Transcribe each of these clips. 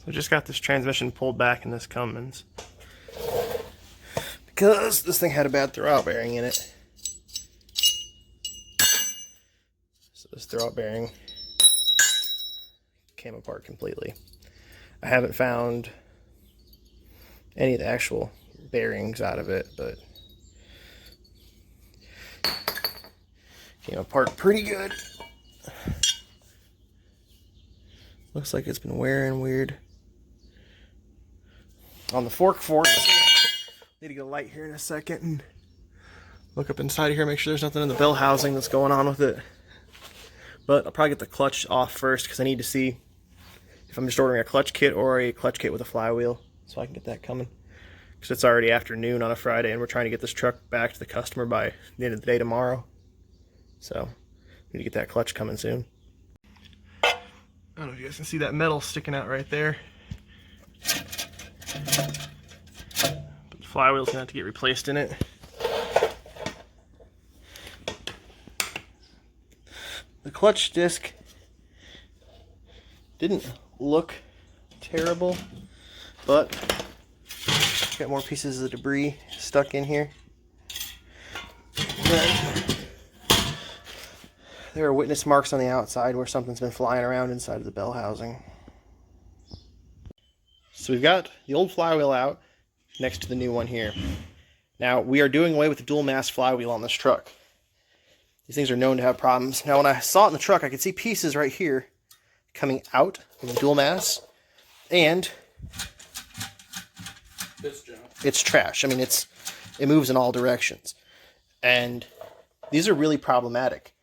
So I just got this transmission pulled back in this Cummins because this thing had a bad throwout bearing in it. So this throwout bearing came apart completely. I haven't found any of the actual bearings out of it, but came apart pretty good. Looks like it's been wearing weird. On the fork, need to get a light here in a second and look up inside here, make sure there's nothing in the bell housing that's going on with it. But I'll probably get the clutch off first because I need to see if I'm just ordering a clutch kit or a clutch kit with a flywheel, so I can get that coming. Because it's already afternoon on a Friday and we're trying to get this truck back to the customer by the end of the day tomorrow. So, need to get that clutch coming soon. I don't know if you guys can see that metal sticking out right there. But the flywheel's gonna have to get replaced in it. The clutch disc didn't look terrible, but got more pieces of debris stuck in here. There are witness marks on the outside where something's been flying around inside of the bell housing. So we've got the old flywheel out next to the new one here. Now we are doing away with the dual mass flywheel on this truck. These things are known to have problems. Now when I saw it in the truck, I could see pieces right here coming out of the dual mass, and it's trash. I mean, it moves in all directions, and these are really problematic,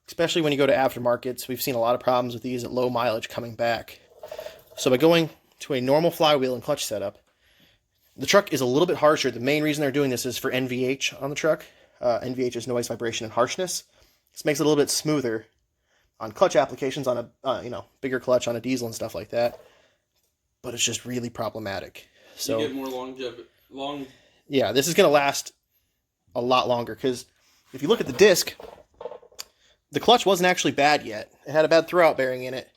especially when you go to aftermarkets. We've seen a lot of problems with these at low mileage coming back. So by going to a normal flywheel and clutch setup, the truck is a little bit harsher. The main reason they're doing this is for NVH on the truck. NVH is noise, vibration, and harshness. This makes it a little bit smoother on clutch applications on a bigger clutch on a diesel and stuff like that. But it's just really problematic. So you get more longevity. Yeah, this is going to last a lot longer because if you look at the disc, the clutch wasn't actually bad yet. It had a bad throwout bearing in it.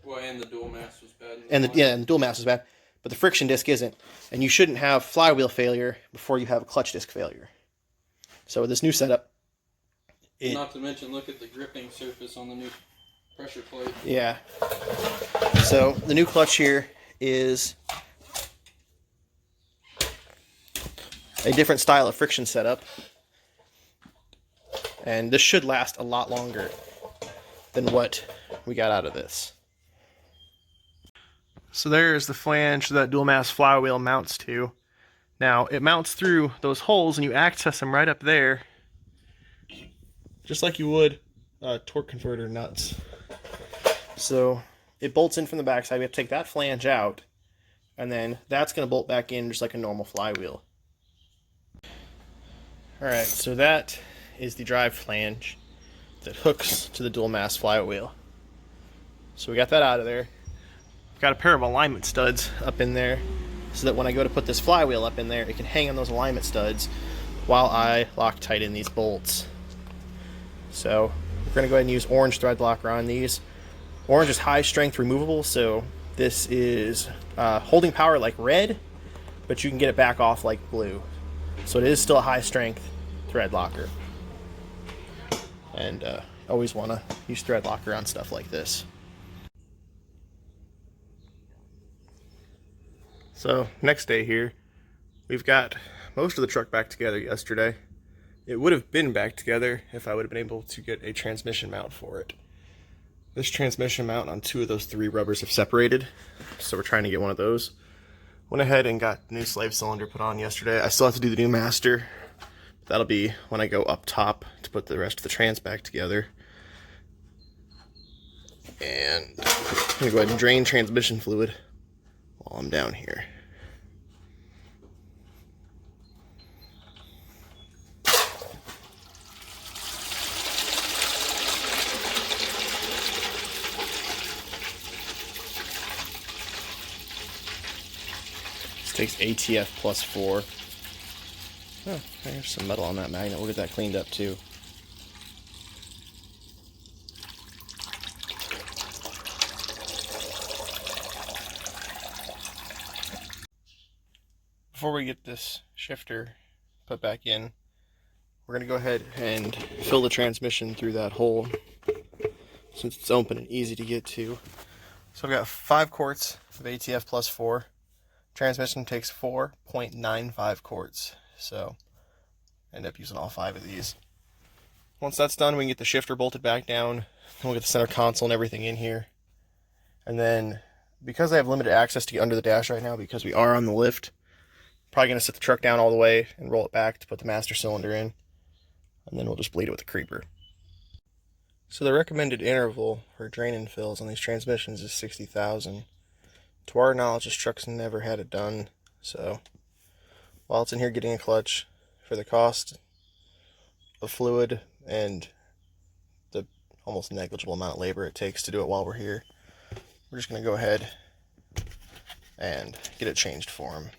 Well, and the dual mass was bad. And the dual mass was bad, but the friction disc isn't. And you shouldn't have flywheel failure before you have a clutch disc failure. So with this new setup, not to mention, look at the gripping surface on the new pressure plate. Yeah. So the new clutch here is a different style of friction setup, and this should last a lot longer than what we got out of this. So there's the flange that dual mass flywheel mounts to. Now it mounts through those holes and you access them right up there, just like you would torque converter nuts. So it bolts in from the backside. We have to take that flange out, and then that's going to bolt back in just like a normal flywheel. Alright, so that is the drive flange that hooks to the dual mass flywheel. So we got that out of there. I've got a pair of alignment studs up in there so that when I go to put this flywheel up in there, it can hang on those alignment studs while I Loctite in these bolts. So we're going to go ahead and use orange thread locker on these. Orange is high strength removable, so this is holding power like red, but you can get it back off like blue. So it is still a high strength thread locker. And always want to use thread locker on stuff like this. So next day here, we've got most of the truck back together yesterday. It would have been back together if I would have been able to get a transmission mount for it. This transmission mount on 2 of those 3 rubbers have separated, so we're trying to get one of those. Went ahead and got the new slave cylinder put on yesterday. I still have to do the new master. That'll be when I go up top to put the rest of the trans back together. And I'm going to go ahead and drain transmission fluid while I'm down here. Takes ATF +4. Oh, there's some metal on that magnet. We'll get that cleaned up too. before we get this shifter put back in, we're going to go ahead and fill the transmission through that hole since it's open and easy to get to. So I've got 5 quarts of ATF plus 4. Transmission takes 4.95 quarts, so I end up using all 5 of these. Once that's done, we can get the shifter bolted back down, and we'll get the center console and everything in here. And then, because I have limited access to get under the dash right now, because we are on the lift, I'm probably going to set the truck down all the way and roll it back to put the master cylinder in. And then we'll just bleed it with a creeper. So the recommended interval for drain and fills on these transmissions is 60,000. To our knowledge, this truck's never had it done, so while it's in here getting a clutch, for the cost of fluid and the almost negligible amount of labor it takes to do it while we're here, we're just going to go ahead and get it changed for him.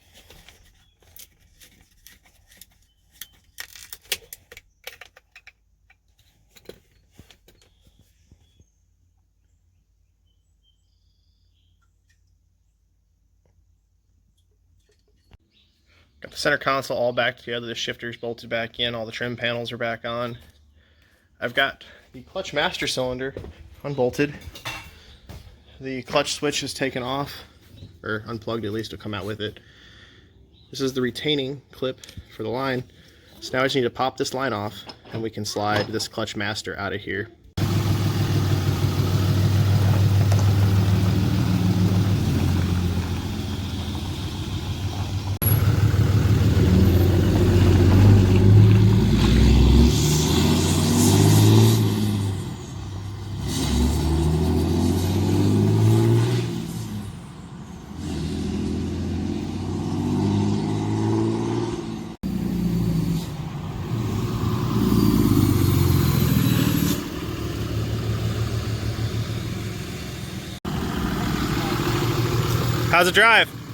Got the center console all back together, the shifter's bolted back in, all the trim panels are back on. I've got the clutch master cylinder unbolted. The clutch switch is taken off, or unplugged at least, to come out with it. This is the retaining clip for the line. So now I just need to pop this line off and we can slide this clutch master out of here. How's it drive?